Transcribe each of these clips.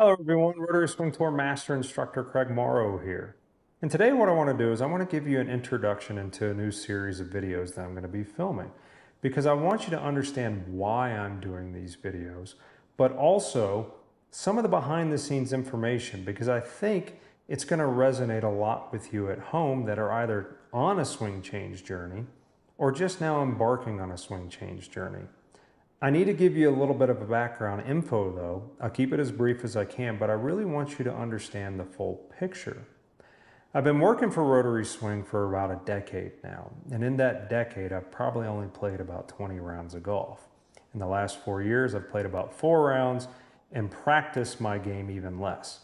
Hello everyone, Rotary Swing Tour Master Instructor Craig Morrow here. And today what I want to do is I want to give you an introduction into a new series of videos that I'm going to be filming, because I want you to understand why I'm doing these videos, but also some of the behind the scenes information, because I think it's going to resonate a lot with you at home that are either on a swing change journey or just now embarking on a swing change journey. I need to give you a little bit of a background info though. I'll keep it as brief as I can, but I really want you to understand the full picture. I've been working for Rotary Swing for about a decade now, and in that decade I've probably only played about 20 rounds of golf. In the last 4 years I've played about 4 rounds and practiced my game even less.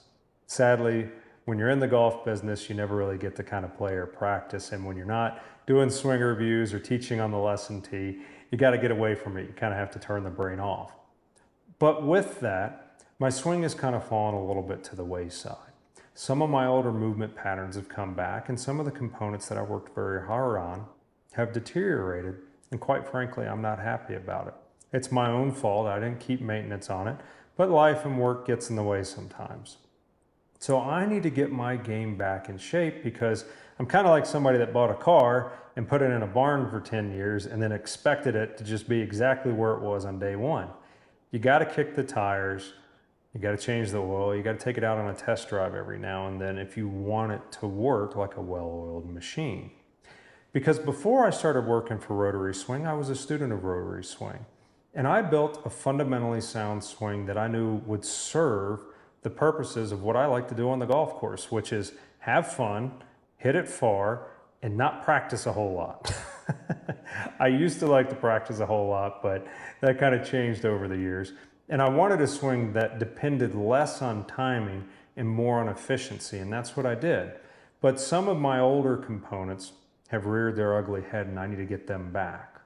Sadly, when you're in the golf business, you never really get to kind of play or practice, and when you're not doing swing reviews or teaching on the lesson tee, you got to get away from it. You kind of have to turn the brain off. But with that, my swing has kind of fallen a little bit to the wayside. Some of my older movement patterns have come back, and some of the components that I worked very hard on have deteriorated, and quite frankly, I'm not happy about it. It's my own fault. I didn't keep maintenance on it, but life and work gets in the way sometimes. So I need to get my game back in shape, because I'm kind of like somebody that bought a car and put it in a barn for 10 years and then expected it to just be exactly where it was on day one. You got to kick the tires, you got to change the oil, you got to take it out on a test drive every now and then if you want it to work like a well-oiled machine. Because before I started working for Rotary Swing, I was a student of Rotary Swing. And I built a fundamentally sound swing that I knew would serve the purposes of what I like to do on the golf course, which is have fun, hit it far, and not practice a whole lot. I used to like to practice a whole lot, but that kind of changed over the years. And I wanted a swing that depended less on timing and more on efficiency, and that's what I did. But some of my older components have reared their ugly head, and I need to get them back.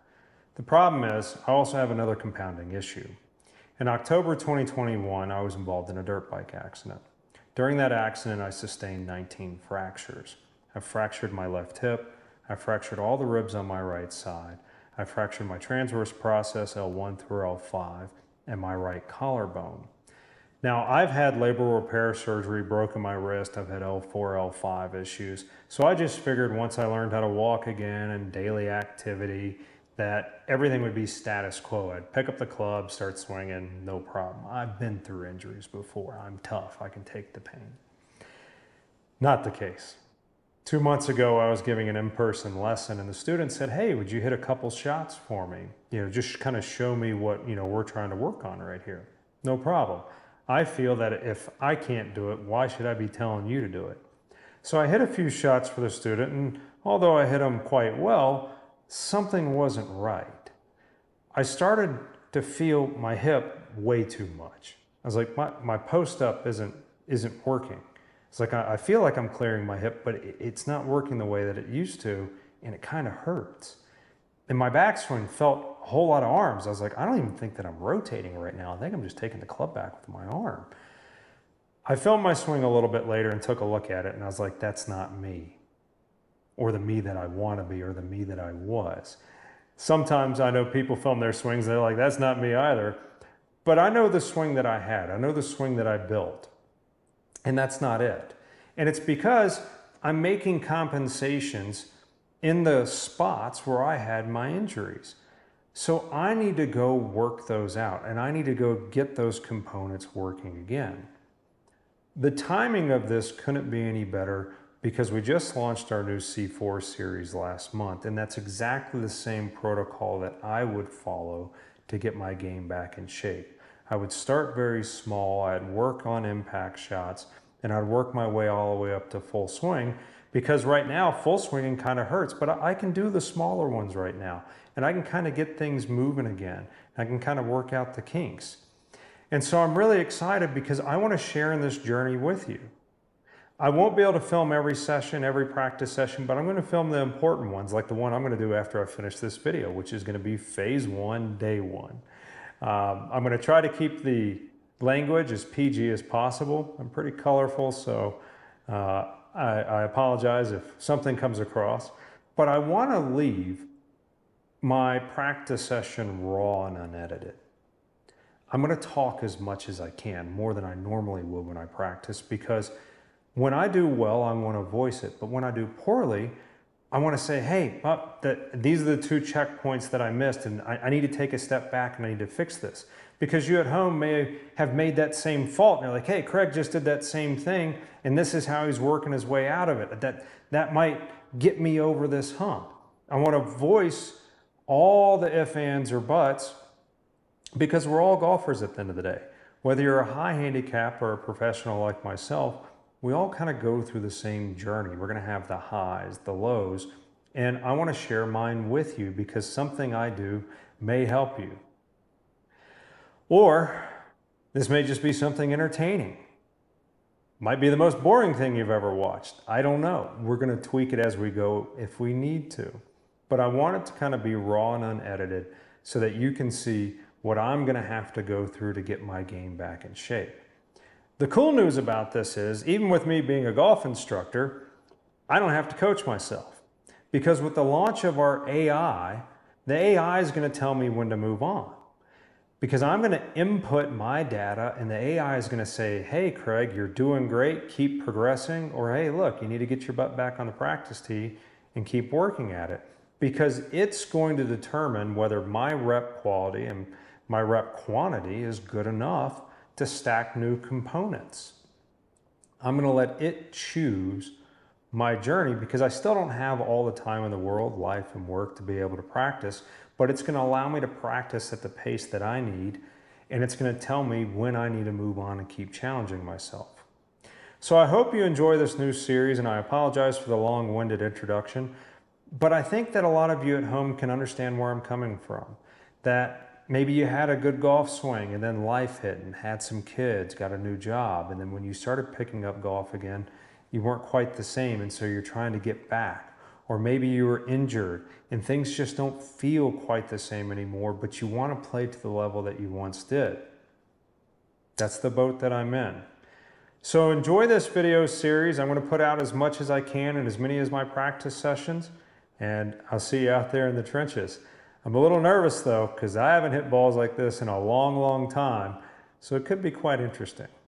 The problem is, I also have another compounding issue. In October 2021, I was involved in a dirt bike accident. During that accident, I sustained 19 fractures. I fractured my left hip, I fractured all the ribs on my right side, I fractured my transverse process L1 through L5, and my right collarbone. Now, I've had labral repair surgery, broken my wrist, I've had L4, L5 issues, so I just figured once I learned how to walk again and daily activity, that everything would be status quo. I'd pick up the club, start swinging, no problem. I've been through injuries before. I'm tough. I can take the pain. Not the case. 2 months ago, I was giving an in-person lesson, and the student said, "Hey, would you hit a couple shots for me? Just kind of show me what, we're trying to work on right here." No problem. I feel that if I can't do it, why should I be telling you to do it? So I hit a few shots for the student, and although I hit them quite well, something wasn't right. I started to feel my hip way too much. I was like, my post-up isn't working. It's like I feel like I'm clearing my hip, but it's not working the way that it used to, and it kind of hurts. And my backswing felt a whole lot of arms. I was like, I don't even think that I'm rotating right now. I think I'm just taking the club back with my arm. I filmed my swing a little bit later and took a look at it, and I was like, that's not me, or the me that I want to be, or the me that I was. Sometimes I know people film their swings, and they're like, that's not me either. But I know the swing that I had. I know the swing that I built. And that's not it. And it's because I'm making compensations in the spots where I had my injuries. So I need to go work those out, and I need to go get those components working again. The timing of this couldn't be any better, because we just launched our new C4 series last month, and that's exactly the same protocol that I would follow to get my game back in shape. I would start very small, I'd work on impact shots, and I'd work my way all the way up to full swing, because right now full swinging kind of hurts, but I can do the smaller ones right now, and I can kind of get things moving again. I can kind of work out the kinks. And so I'm really excited, because I want to share in this journey with you. I won't be able to film every session, every practice session, but I'm going to film the important ones, like the one I'm going to do after I finish this video, which is going to be phase 1, day 1. I'm going to try to keep the language as PG as possible. I'm pretty colorful, so I apologize if something comes across. But I want to leave my practice session raw and unedited. I'm going to talk as much as I can, more than I normally would when I practice, because when I do well, I want to voice it. But when I do poorly, I want to say, hey, these are the 2 checkpoints that I missed, and I need to take a step back and I need to fix this. Because you at home may have made that same fault, and you're like, hey, Craig just did that same thing, and this is how he's working his way out of it. That might get me over this hump. I want to voice all the ifs, ands, or buts, because we're all golfers at the end of the day. Whether you're a high handicap or a professional like myself, we all kind of go through the same journey. We're going to have the highs, the lows, and I want to share mine with you because something I do may help you. Or this may just be something entertaining. Might be the most boring thing you've ever watched. I don't know. We're going to tweak it as we go if we need to. But I want it to kind of be raw and unedited so that you can see what I'm going to have to go through to get my game back in shape. The cool news about this is, even with me being a golf instructor, I don't have to coach myself. Because with the launch of our AI, the AI is going to tell me when to move on. Because I'm going to input my data and the AI is going to say, hey, Craig, you're doing great, keep progressing, or hey, look, you need to get your butt back on the practice tee and keep working at it. Because it's going to determine whether my rep quality and my rep quantity is good enough to stack new components. I'm going to let it choose my journey because I still don't have all the time in the world, life and work, to be able to practice, but it's going to allow me to practice at the pace that I need, and it's going to tell me when I need to move on and keep challenging myself. So I hope you enjoy this new series, and I apologize for the long-winded introduction, but I think that a lot of you at home can understand where I'm coming from. That maybe you had a good golf swing and then life hit and had some kids, got a new job, and then when you started picking up golf again, you weren't quite the same, and so you're trying to get back. Or maybe you were injured and things just don't feel quite the same anymore, but you want to play to the level that you once did. That's the boat that I'm in. So enjoy this video series. I'm going to put out as much as I can and as many as my practice sessions, and I'll see you out there in the trenches. I'm a little nervous though, because I haven't hit balls like this in a long, long time, so it could be quite interesting.